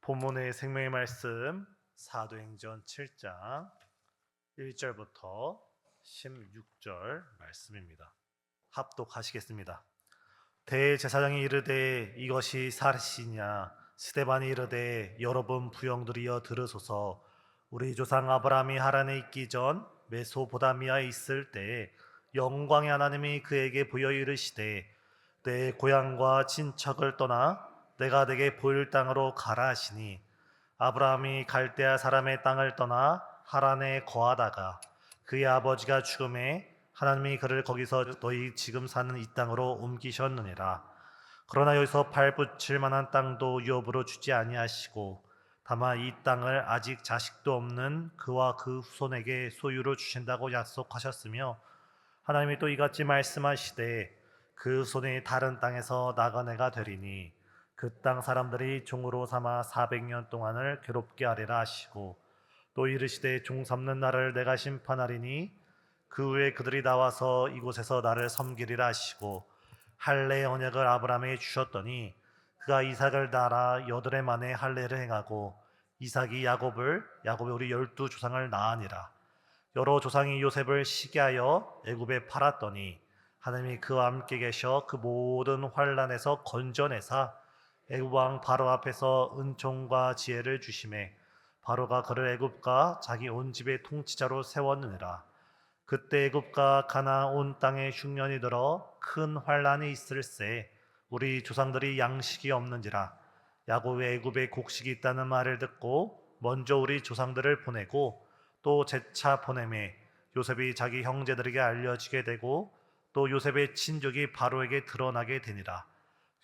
본문의 생명의 말씀 사도행전 7장 1절부터 16절 말씀입니다. 합독하시겠습니다. 대제사장이 이르되 이것이 사실이냐? 스데반이 이르되 여러분 부형들이여 들으소서. 우리 조상 아브라함이 하란에 있기 전 메소포다미아에 있을 때 영광의 하나님이 그에게 보여 이르시되 내 고향과 친척을 떠나 내가 내게 보일 땅으로 가라 하시니, 아브라함이 갈대아 사람의 땅을 떠나 하란에 거하다가 그의 아버지가 죽음에 하나님이 그를 거기서 너희 지금 사는 이 땅으로 옮기셨느니라. 그러나 여기서 발붙일 만한 땅도 유업으로 주지 아니하시고 다만 이 땅을 아직 자식도 없는 그와 그 후손에게 소유로 주신다고 약속하셨으며, 하나님이 또 이같이 말씀하시되 그 손이 다른 땅에서 나그네가 되리니 그 땅 사람들이 종으로 삼아 400년 동안을 괴롭게 하리라 하시고, 또 이르시되 종 삼는 날을 내가 심판하리니 그 후에 그들이 나와서 이곳에서 나를 섬기리라 하시고, 할례 언약을 아브라함에게 주셨더니 그가 이삭을 낳아 8해 만에 할례를 행하고 이삭이 야곱이 우리 12조상을 낳으니라. 여러 조상이 요셉을 시기하여 애굽에 팔았더니 하나님이 그와 함께 계셔 그 모든 환난에서 건져내사 애굽 왕 바로 앞에서 은총과 지혜를 주심에 바로가 그를 애굽과 자기 온 집의 통치자로 세웠느니라. 그때 애굽과 가나안 온 땅에 흉년이 들어 큰 환난이 있을세 우리 조상들이 양식이 없는지라. 야곱이 애굽에 곡식이 있다는 말을 듣고 먼저 우리 조상들을 보내고 또 재차 보내매 요셉이 자기 형제들에게 알려지게 되고 또 요셉의 친족이 바로에게 드러나게 되니라.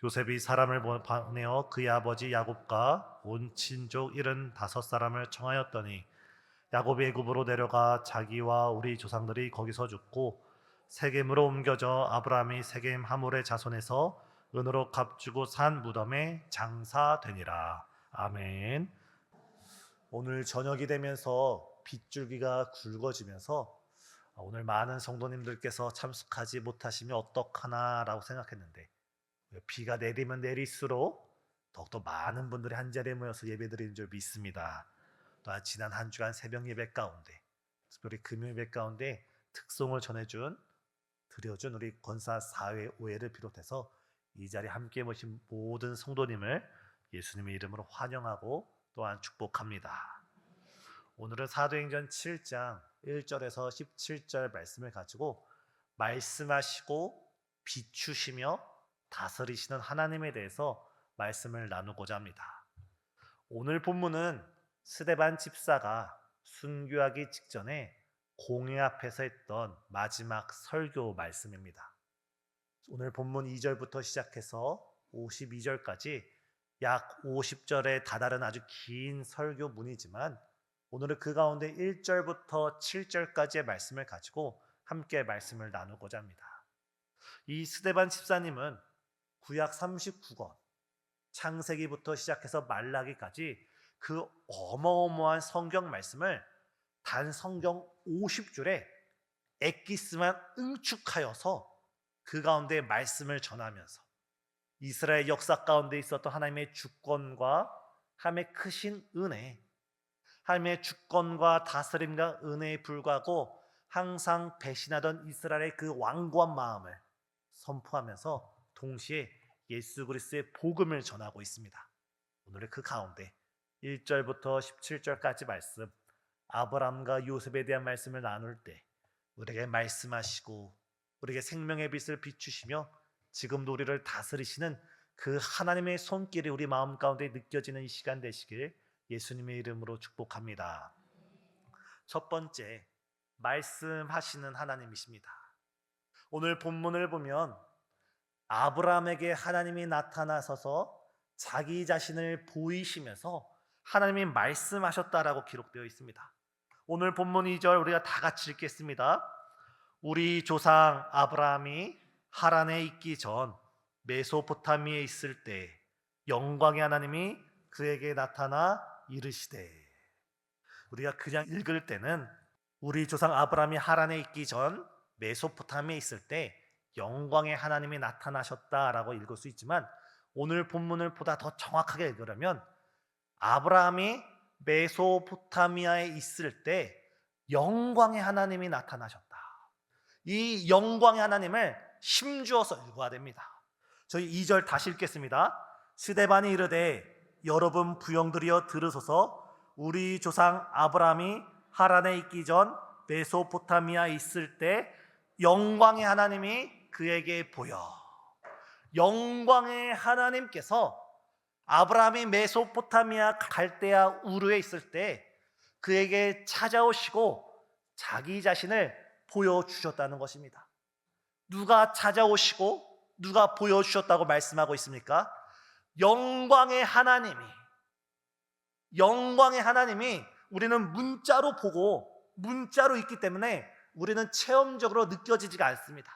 요셉이 사람을 보내어 그의 아버지 야곱과 온 친족 75사람을 청하였더니 야곱이 애굽으로 내려가 자기와 우리 조상들이 거기서 죽고 세겜으로 옮겨져 아브라함이 세겜 하몰의 자손에서 은으로 값주고 산 무덤에 장사되니라. 아멘. 오늘 저녁이 되면서 빗줄기가 굵어지면서 오늘 많은 성도님들께서 참석하지 못하시면 어떡하나라고 생각했는데, 비가 내리면 내릴수록 더욱더 많은 분들이 한자리에 모여서 예배드리는 줄 믿습니다. 또 지난 한 주간 새벽 예배 가운데, 특별히 금요 예배 가운데 특송을 드려준 우리 권사 사회 오해를 비롯해서 이 자리에 함께 모신 모든 성도님을 예수님의 이름으로 환영하고 또한 축복합니다. 오늘은 사도행전 7장 1절에서 17절 말씀을 가지고 말씀하시고 비추시며 다스리시는 하나님에 대해서 말씀을 나누고자 합니다. 오늘 본문은 스데반 집사가 순교하기 직전에 공회 앞에서 했던 마지막 설교 말씀입니다. 오늘 본문 2절부터 시작해서 52절까지 약 50절에 다다른 아주 긴 설교문이지만, 오늘은 그 가운데 1절부터 7절까지의 말씀을 가지고 함께 말씀을 나누고자 합니다. 이 스데반 집사님은 구약 39권 창세기부터 시작해서 말라기까지 그 어마어마한 성경 말씀을 단 성경 50줄에 엑기스만 응축하여서 그 가운데 말씀을 전하면서 이스라엘 역사 가운데 있었던 하나님의 주권과 하나님의 크신 은혜, 하나님의 주권과 다스림과 은혜에 불구하고 항상 배신하던 이스라엘의 그 완고한 마음을 선포하면서 동시에 예수 그리스도의 복음을 전하고 있습니다. 오늘의 그 가운데 1절부터 17절까지 말씀, 아브라함과 요셉에 대한 말씀을 나눌 때 우리에게 말씀하시고 우리에게 생명의 빛을 비추시며 지금도 우리를 다스리시는 그 하나님의 손길이 우리 마음 가운데 느껴지는 이 시간 되시길 예수님의 이름으로 축복합니다. 첫 번째, 말씀하시는 하나님이십니다. 오늘 본문을 보면 아브라함에게 하나님이 나타나셔서 자기 자신을 보이시면서 하나님이 말씀하셨다라고 기록되어 있습니다. 오늘 본문 2절 우리가 다 같이 읽겠습니다. 우리 조상 아브라함이 하란에 있기 전 메소포타미아에 있을 때 영광의 하나님이 그에게 나타나 이르시되. 우리가 그냥 읽을 때는 우리 조상 아브라함이 하란에 있기 전 메소포타미아에 있을 때 영광의 하나님이 나타나셨다라고 읽을 수 있지만, 오늘 본문을 보다 더 정확하게 읽으려면 아브라함이 메소포타미아에 있을 때 영광의 하나님이 나타나셨다. 이 영광의 하나님을 힘주어서 읽어야 됩니다. 저희 2절 다시 읽겠습니다. 스데반이 이르되 여러분 부형들이여 들으소서. 우리 조상 아브라함이 하란에 있기 전 메소포타미아에 있을 때 영광의 하나님이 그에게 보여. 영광의 하나님께서 아브라함이 메소포타미아 갈대아 우르에 있을 때 그에게 찾아오시고 자기 자신을 보여주셨다는 것입니다. 누가 찾아오시고 누가 보여주셨다고 말씀하고 있습니까? 영광의 하나님이 우리는 문자로 보고 문자로 있기 때문에 우리는 체험적으로 느껴지지가 않습니다.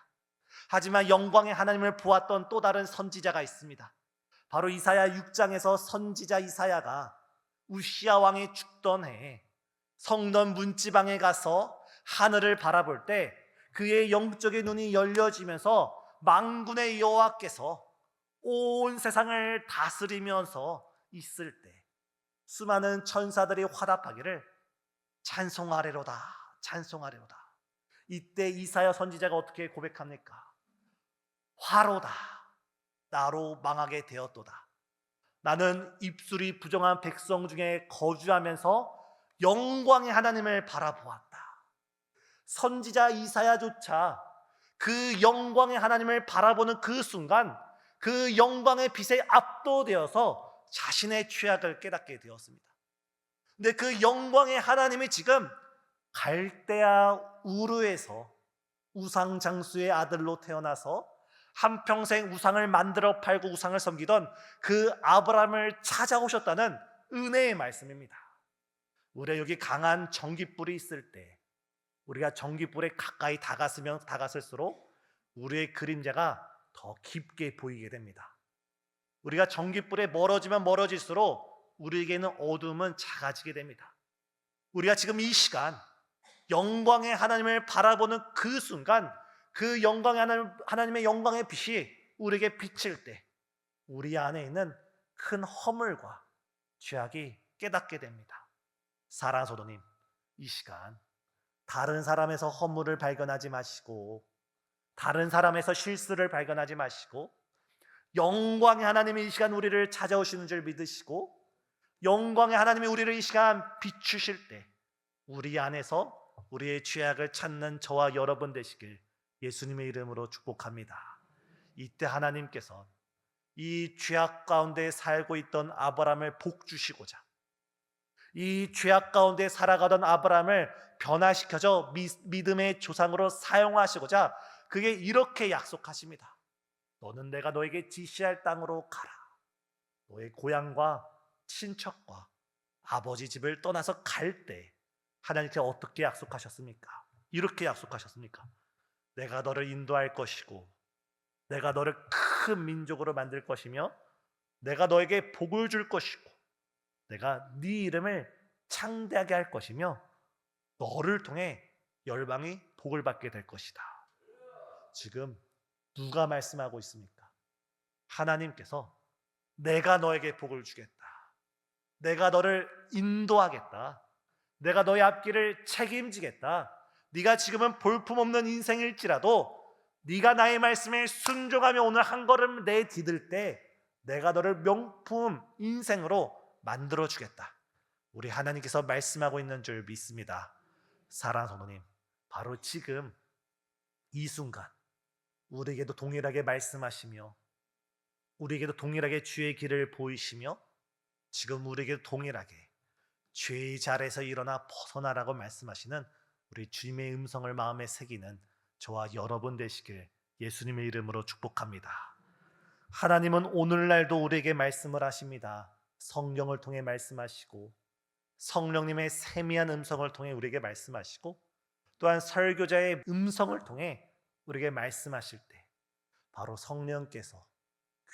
하지만 영광의 하나님을 보았던 또 다른 선지자가 있습니다. 바로 이사야 6장에서 선지자 이사야가 우시야 왕이 죽던 해에 성전 문지방에 가서 하늘을 바라볼 때 그의 영적인 눈이 열려지면서 만군의 여호와께서 온 세상을 다스리면서 있을 때 수많은 천사들이 화답하기를 찬송하리로다, 찬송하리로다. 이때 이사야 선지자가 어떻게 고백합니까? 화로다, 나로 망하게 되었도다. 나는 입술이 부정한 백성 중에 거주하면서 영광의 하나님을 바라보았다. 선지자 이사야조차 그 영광의 하나님을 바라보는 그 순간 그 영광의 빛에 압도되어서 자신의 죄악을 깨닫게 되었습니다. 근데 그 영광의 하나님이 지금 갈대아 우르에서 우상장수의 아들로 태어나서 한평생 우상을 만들어 팔고 우상을 섬기던 그 아브라함을 찾아오셨다는 은혜의 말씀입니다. 우리가 여기 강한 전깃불이 있을 때 우리가 전깃불에 가까이 다가서면 다가설수록 우리의 그림자가 더 깊게 보이게 됩니다. 우리가 전깃불에 멀어지면 멀어질수록 우리에게는 어둠은 작아지게 됩니다. 우리가 지금 이 시간 영광의 하나님을 바라보는 그 순간 그 하나님의 영광의 빛이 우리에게 비칠 때 우리 안에 있는 큰 허물과 죄악이 깨닫게 됩니다. 사랑하는 성도님, 이 시간 다른 사람에서 허물을 발견하지 마시고 다른 사람에서 실수를 발견하지 마시고 영광의 하나님이 이 시간 우리를 찾아오시는 줄 믿으시고 영광의 하나님이 우리를 이 시간 비추실 때 우리 안에서 우리의 죄악을 찾는 저와 여러분 되시길 예수님의 이름으로 축복합니다. 이때 하나님께서 이 죄악 가운데 살고 있던 아브라함을 복주시고자 이 죄악 가운데 살아가던 아브라함을 변화시켜서 믿음의 조상으로 사용하시고자 그게 이렇게 약속하십니다. 너는 내가 너에게 지시할 땅으로 가라. 너의 고향과 친척과 아버지 집을 떠나서 갈 때 하나님께 어떻게 약속하셨습니까? 이렇게 약속하셨습니까? 내가 너를 인도할 것이고 내가 너를 큰 민족으로 만들 것이며 내가 너에게 복을 줄 것이고 내가 네 이름을 창대하게 할 것이며 너를 통해 열방이 복을 받게 될 것이다. 지금 누가 말씀하고 있습니까? 하나님께서 내가 너에게 복을 주겠다. 내가 너를 인도하겠다. 내가 너의 앞길을 책임지겠다. 네가 지금은 볼품없는 인생일지라도 네가 나의 말씀에 순종하며 오늘 한 걸음 내디딜 때 내가 너를 명품 인생으로 만들어주겠다. 우리 하나님께서 말씀하고 있는 줄 믿습니다. 사랑하는 성도님, 바로 지금 이 순간 우리에게도 동일하게 말씀하시며 우리에게도 동일하게 주의 길을 보이시며 지금 우리에게도 동일하게 죄의 자리에서 일어나 벗어나라고 말씀하시는 우리 주님의 음성을 마음에 새기는 저와 여러분 되시길 예수님의 이름으로 축복합니다. 하나님은 오늘날도 우리에게 말씀을 하십니다. 성경을 통해 말씀하시고 성령님의 세미한 음성을 통해 우리에게 말씀하시고 또한 설교자의 음성을 통해 우리에게 말씀하실 때 바로 성령께서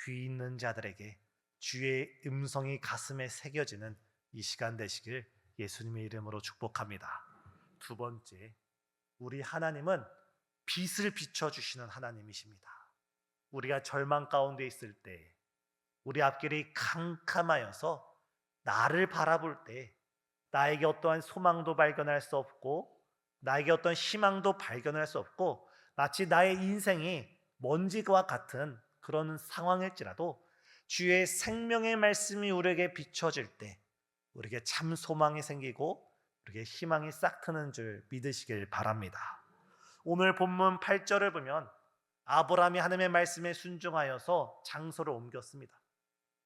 귀 있는 자들에게 주의 음성이 가슴에 새겨지는 이 시간 되시길 예수님의 이름으로 축복합니다. 두 번째, 우리 하나님은 빛을 비춰주시는 하나님이십니다. 우리가 절망 가운데 있을 때 우리 앞길이 캄캄하여서 나를 바라볼 때 나에게 어떠한 소망도 발견할 수 없고 나에게 어떤 희망도 발견할 수 없고 마치 나의 인생이 먼지와 같은 그런 상황일지라도 주의 생명의 말씀이 우리에게 비춰질 때 우리에게 참 소망이 생기고 우리에게 희망이 싹 트는 줄 믿으시길 바랍니다. 오늘 본문 8절을 보면 아브라함이 하나님의 말씀에 순종하여서 장소를 옮겼습니다.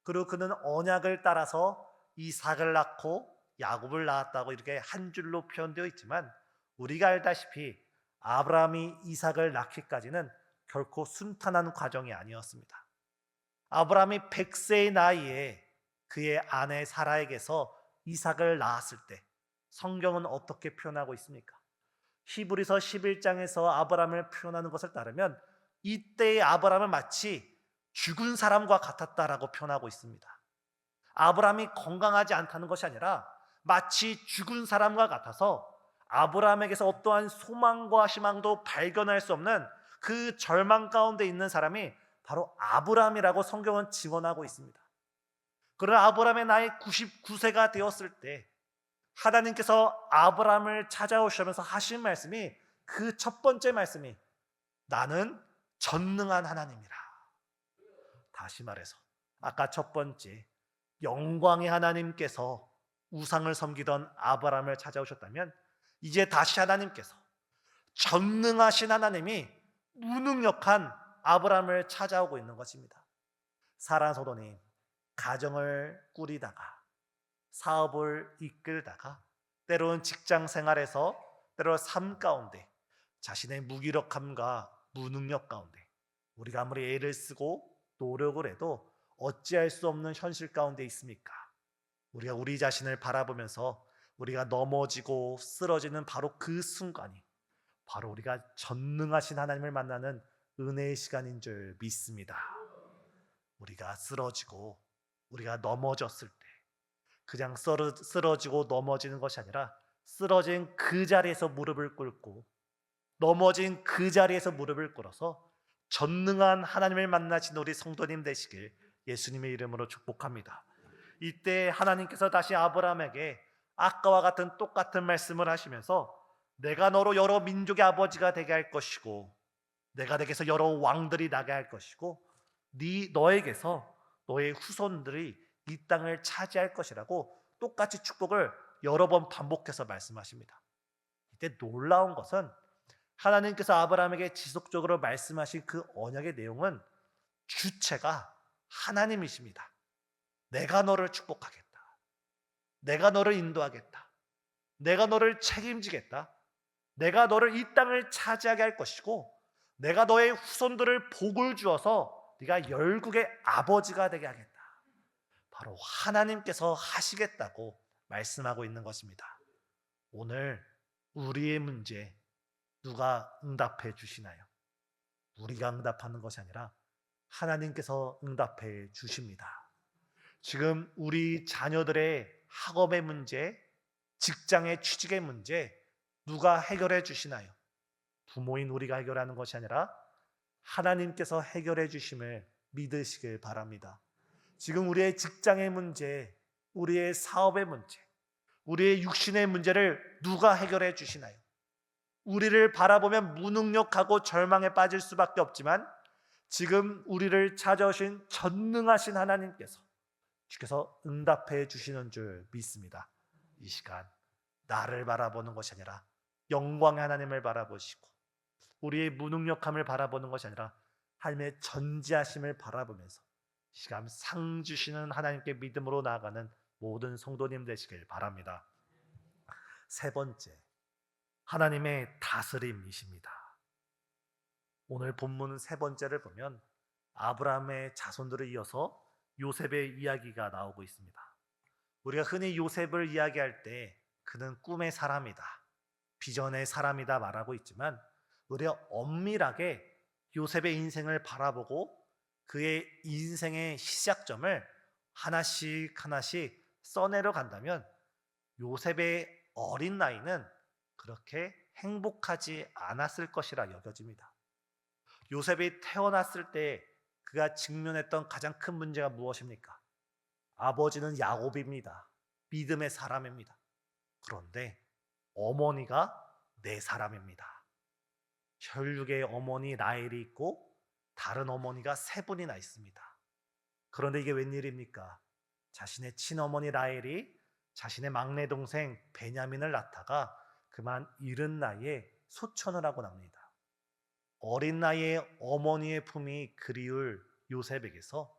그리고 그는 언약을 따라서 이삭을 낳고 야곱을 낳았다고 이렇게 한 줄로 표현되어 있지만 우리가 알다시피 아브라함이 이삭을 낳기까지는 결코 순탄한 과정이 아니었습니다. 아브라함이 100세의 나이에 그의 아내 사라에게서 이삭을 낳았을 때 성경은 어떻게 표현하고 있습니까? 히브리서 11장에서 아브라함을 표현하는 것을 따르면 이때의 아브라함은 마치 죽은 사람과 같았다라고 표현하고 있습니다. 아브라함이 건강하지 않다는 것이 아니라 마치 죽은 사람과 같아서 아브라함에게서 어떠한 소망과 희망도 발견할 수 없는 그 절망 가운데 있는 사람이 바로 아브라함이라고 성경은 증언하고 있습니다. 그러나 아브라함의 나이 99세가 되었을 때 하나님께서 아브라함을 찾아오시면서 하신 말씀이 그 첫 번째 말씀이 나는 전능한 하나님이라. 다시 말해서 아까 첫 번째 영광의 하나님께서 우상을 섬기던 아브라함을 찾아오셨다면 이제 다시 하나님께서 전능하신 하나님이 무능력한 아브라함을 찾아오고 있는 것입니다. 사랑하는 성도님, 가정을 꾸리다가 사업을 이끌다가 때로는 직장 생활에서 때로는 삶 가운데 자신의 무기력함과 무능력 가운데 우리가 아무리 애를 쓰고 노력을 해도 어찌할 수 없는 현실 가운데 있습니까? 우리가 우리 자신을 바라보면서 우리가 넘어지고 쓰러지는 바로 그 순간이 바로 우리가 전능하신 하나님을 만나는 은혜의 시간인 줄 믿습니다. 우리가 쓰러지고 우리가 넘어졌을 때 그냥 쓰러지고 넘어지는 것이 아니라 쓰러진 그 자리에서 무릎을 꿇고 넘어진 그 자리에서 무릎을 꿇어서 전능한 하나님을 만나신 우리 성도님 되시길 예수님의 이름으로 축복합니다. 이때 하나님께서 다시 아브라함에게 아까와 같은 똑같은 말씀을 하시면서 내가 너로 여러 민족의 아버지가 되게 할 것이고 내가 내게서 여러 왕들이 나게 할 것이고 너에게서 너의 후손들이 이 땅을 차지할 것이라고 똑같이 축복을 여러 번 반복해서 말씀하십니다. 이때 놀라운 것은 하나님께서 아브라함에게 지속적으로 말씀하신 그 언약의 내용은 주체가 하나님이십니다. 내가 너를 축복하겠다. 내가 너를 인도하겠다. 내가 너를 책임지겠다. 내가 너를 이 땅을 차지하게 할 것이고 내가 너의 후손들을 복을 주어서 네가 열국의 아버지가 되게 하겠다. 바로 하나님께서 하시겠다고 말씀하고 있는 것입니다. 오늘 우리의 문제 누가 응답해 주시나요? 우리가 응답하는 것이 아니라 하나님께서 응답해 주십니다. 지금 우리 자녀들의 학업의 문제, 직장의 취직의 문제 누가 해결해 주시나요? 부모인 우리가 해결하는 것이 아니라 하나님께서 해결해 주심을 믿으시길 바랍니다. 지금 우리의 직장의 문제, 우리의 사업의 문제, 우리의 육신의 문제를 누가 해결해 주시나요? 우리를 바라보면 무능력하고 절망에 빠질 수밖에 없지만 지금 우리를 찾아오신 전능하신 하나님께서 주께서 응답해 주시는 줄 믿습니다. 이 시간 나를 바라보는 것이 아니라 영광의 하나님을 바라보시고 우리의 무능력함을 바라보는 것이 아니라 하나님의 전지하심을 바라보면서 이 시간 상 주시는 하나님께 믿음으로 나아가는 모든 성도님 되시길 바랍니다. 세 번째, 하나님의 다스림이십니다. 오늘 본문 세 번째를 보면 아브라함의 자손들을 이어서 요셉의 이야기가 나오고 있습니다. 우리가 흔히 요셉을 이야기할 때 그는 꿈의 사람이다, 비전의 사람이다 말하고 있지만 우리가 엄밀하게 요셉의 인생을 바라보고 그의 인생의 시작점을 하나씩 써내려 간다면 요셉의 어린 나이는 그렇게 행복하지 않았을 것이라 여겨집니다. 요셉이 태어났을 때 그가 직면했던 가장 큰 문제가 무엇입니까? 아버지는 야곱입니다. 믿음의 사람입니다. 그런데 어머니가 내 사람입니다. 혈육의 어머니 라헬이 있고 다른 어머니가 세 분이나 있습니다. 그런데 이게 웬일입니까? 자신의 친어머니 라헬이 자신의 막내 동생 베냐민을 낳다가 그만 이른 나이에 소천을 하고 납니다. 어린 나이에 어머니의 품이 그리울 요셉에게서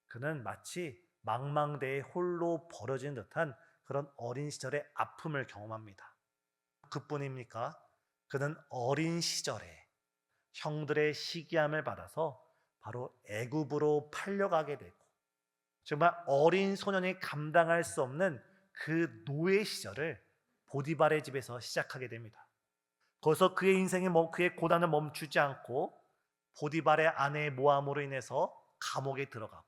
그는 마치 망망대해 홀로 버려진 듯한 그런 어린 시절의 아픔을 경험합니다. 그뿐입니까? 그는 어린 시절에 형들의 시기함을 받아서 바로 애굽으로 팔려가게 되고 정말 어린 소년이 감당할 수 없는 그 노예 시절을 보디발의 집에서 시작하게 됩니다. 거기서 그의 그의 고난을 멈추지 않고 보디발의 아내의 모함으로 인해서 감옥에 들어가고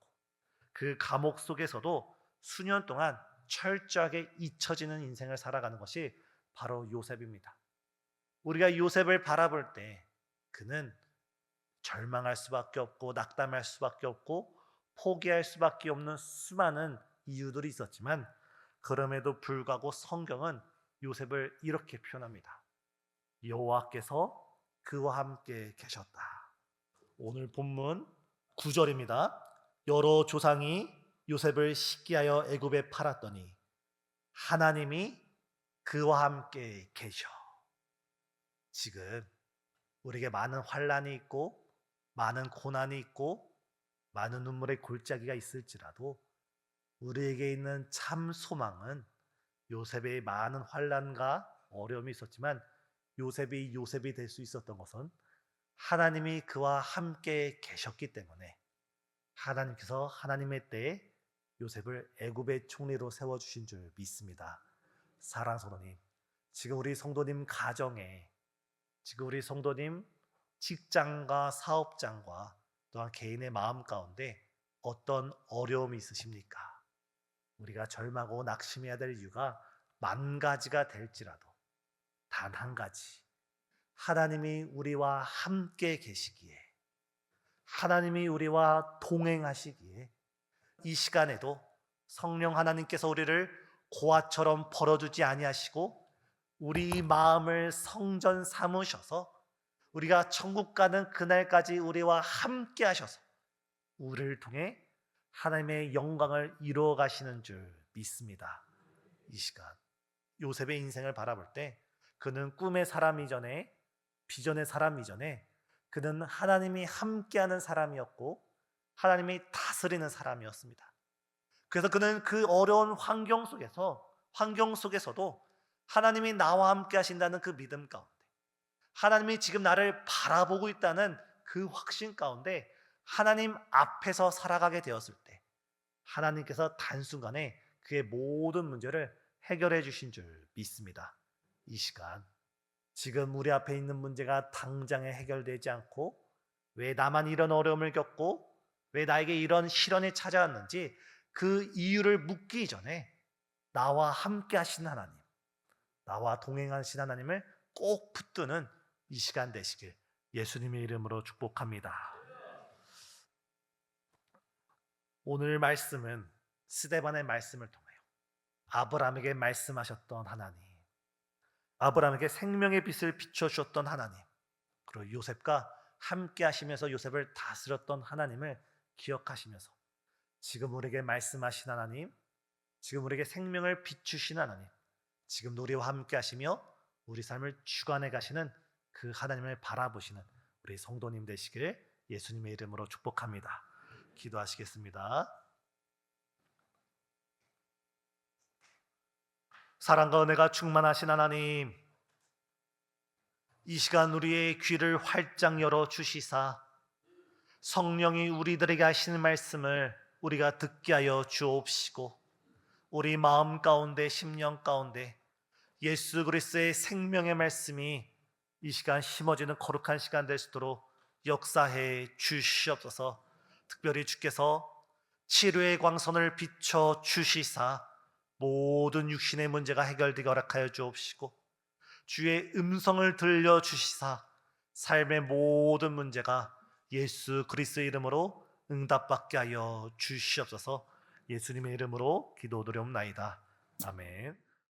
그 감옥 속에서도 수년 동안 철저하게 잊혀지는 인생을 살아가는 것이 바로 요셉입니다. 우리가 요셉을 바라볼 때 그는 절망할 수밖에 없고 낙담할 수밖에 없고 포기할 수밖에 없는 수많은 이유들이 있었지만 그럼에도 불구하고 성경은 요셉을 이렇게 표현합니다. 여호와께서 그와 함께 계셨다. 오늘 본문 9절입니다. 여러 조상이 요셉을 식기하여 애굽에 팔았더니 하나님이 그와 함께 계셔. 지금 우리에게 많은 환난이 있고 많은 고난이 있고 많은 눈물의 골짜기가 있을지라도 우리에게 있는 참 소망은 요셉의 많은 환난과 어려움이 있었지만 요셉이 될 수 있었던 것은 하나님이 그와 함께 계셨기 때문에 하나님께서 하나님의 때에 요셉을 애굽의 총리로 세워주신 줄 믿습니다. 사랑하는 성도님, 지금 우리 성도님 가정에 지금 우리 성도님 직장과 사업장과 또한 개인의 마음 가운데 어떤 어려움이 있으십니까? 우리가 절망하고 낙심해야 될 이유가 만 가지가 될지라도 단 한 가지, 하나님이 우리와 함께 계시기에 하나님이 우리와 동행하시기에 이 시간에도 성령 하나님께서 우리를 고아처럼 벌어두지 아니하시고 우리 마음을 성전 삼으셔서 우리가 천국 가는 그날까지 우리와 함께 하셔서 우리를 통해 하나님의 영광을 이루어 가시는 줄 믿습니다. 이 시간 요셉의 인생을 바라볼 때 그는 꿈의 사람 이전에 비전의 사람 이전에 그는 하나님이 함께하는 사람이었고 하나님이 다스리는 사람이었습니다. 그래서 그는 그 어려운 환경 속에서도 하나님이 나와 함께 하신다는 그 믿음 가운데 하나님이 지금 나를 바라보고 있다는 그 확신 가운데 하나님 앞에서 살아가게 되었을 때 하나님께서 단순간에 그의 모든 문제를 해결해 주신 줄 믿습니다. 이 시간 지금 우리 앞에 있는 문제가 당장에 해결되지 않고 왜 나만 이런 어려움을 겪고 왜 나에게 이런 시련이 찾아왔는지 그 이유를 묻기 전에 나와 함께 하신 하나님, 나와 동행하신 하나님을 꼭 붙드는 이 시간 되시길 예수님의 이름으로 축복합니다. 오늘 말씀은 스데반의 말씀을 통하여 아브라함에게 말씀하셨던 하나님, 아브라함에게 생명의 빛을 비춰주셨던 하나님, 그리고 요셉과 함께 하시면서 요셉을 다스렸던 하나님을 기억하시면서 지금 우리에게 말씀하신 하나님, 지금 우리에게 생명을 비추신 하나님, 지금 우리와 함께 하시며 우리 삶을 주관해 가시는 그 하나님을 바라보시는 우리 성도님 되시길 예수님의 이름으로 축복합니다. 기도하시겠습니다. 사랑과 은혜가 충만하신 하나님, 이 시간 우리의 귀를 활짝 열어 주시사 성령이 우리들에게 하시는 말씀을 우리가 듣게 하여 주옵시고 우리 마음 가운데 심령 가운데 예수 그리스도의 생명의 말씀이 이 시간 심어지는 거룩한 시간 될 수 있도록 역사해 주시옵소서. 특별히 주께서 치료의 광선을 비춰 주시사 모든 육신의 문제가 해결되게 허락하여 주옵시고 주의 음성을 들려주시사 삶의 모든 문제가 예수 그리스도의 이름으로 응답받게 하여 주시옵소서. 예수님의 이름으로 기도드리옵나이다. 아멘.